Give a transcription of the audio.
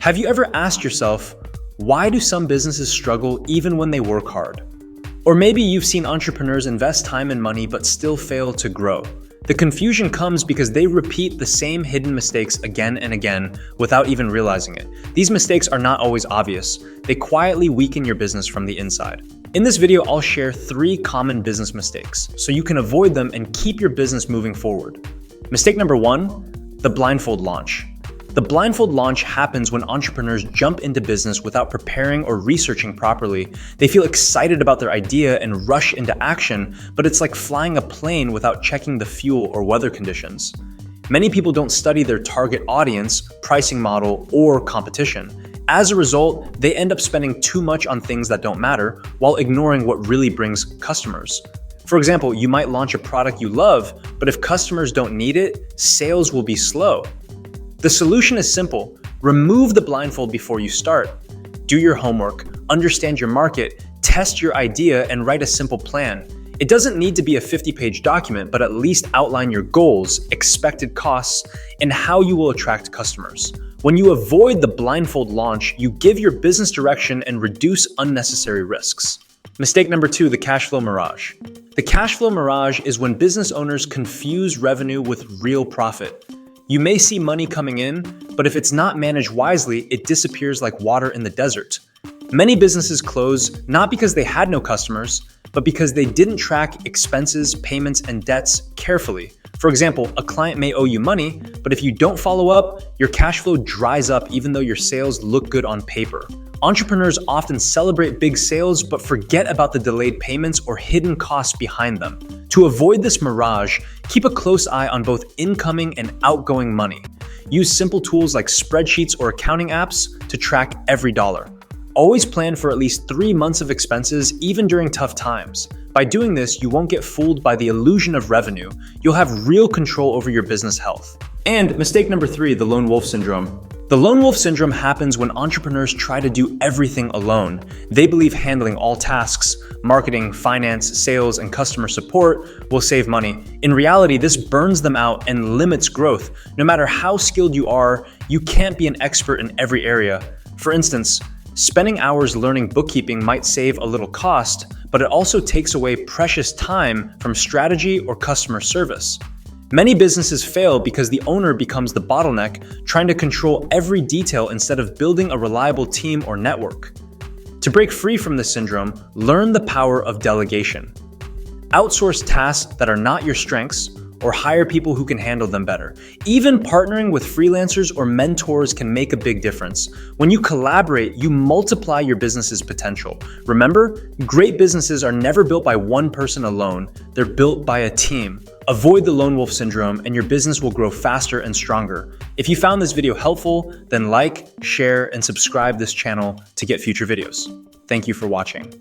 Have you ever asked yourself, why do some businesses struggle even when they work hard? Or maybe you've seen entrepreneurs invest time and money but still fail to grow. The confusion comes because they repeat the same hidden mistakes again and again without even realizing it. These mistakes are not always obvious. They quietly weaken your business from the inside. In this video, I'll share 3 common business mistakes so you can avoid them and keep your business moving forward. Mistake number 1, the blindfold launch. The blindfold launch happens when entrepreneurs jump into business without preparing or researching properly. They feel excited about their idea and rush into action, but it's like flying a plane without checking the fuel or weather conditions. Many people don't study their target audience, pricing model, or competition. As a result, they end up spending too much on things that don't matter while ignoring what really brings customers. For example, you might launch a product you love, but if customers don't need it, sales will be slow. The solution is simple. Remove the blindfold before you start. Do your homework, understand your market, test your idea, and write a simple plan. It doesn't need to be a 50-page document, but at least outline your goals, expected costs, and how you will attract customers. When you avoid the blindfold launch, you give your business direction and reduce unnecessary risks. Mistake number 2, the cash flow mirage. The cash flow mirage is when business owners confuse revenue with real profit. You may see money coming in, but if it's not managed wisely, it disappears like water in the desert. Many businesses close not because they had no customers, but because they didn't track expenses, payments, and debts carefully. For example, a client may owe you money, but if you don't follow up, your cash flow dries up even though your sales look good on paper. Entrepreneurs often celebrate big sales but forget about the delayed payments or hidden costs behind them. To avoid this mirage, keep a close eye on both incoming and outgoing money. Use simple tools like spreadsheets or accounting apps to track every dollar. Always plan for at least 3 months of expenses, even during tough times. By doing this, you won't get fooled by the illusion of revenue. You'll have real control over your business health. And mistake number 3, the lone wolf syndrome. The lone wolf syndrome happens when entrepreneurs try to do everything alone. They believe handling all tasks, marketing, finance, sales, and customer support will save money. In reality, this burns them out and limits growth. No matter how skilled you are, you can't be an expert in every area. For instance, spending hours learning bookkeeping might save a little cost, but it also takes away precious time from strategy or customer service. Many businesses fail because the owner becomes the bottleneck, trying to control every detail instead of building a reliable team or network. To break free from this syndrome, learn the power of delegation. Outsource tasks that are not your strengths, or hire people who can handle them better. Even partnering with freelancers or mentors can make a big difference. When you collaborate, you multiply your business's potential. Remember, great businesses are never built by one person alone. They're built by a team. Avoid the lone wolf syndrome and your business will grow faster and stronger. If you found this video helpful, then like, share, and subscribe this channel to get future videos. Thank you for watching.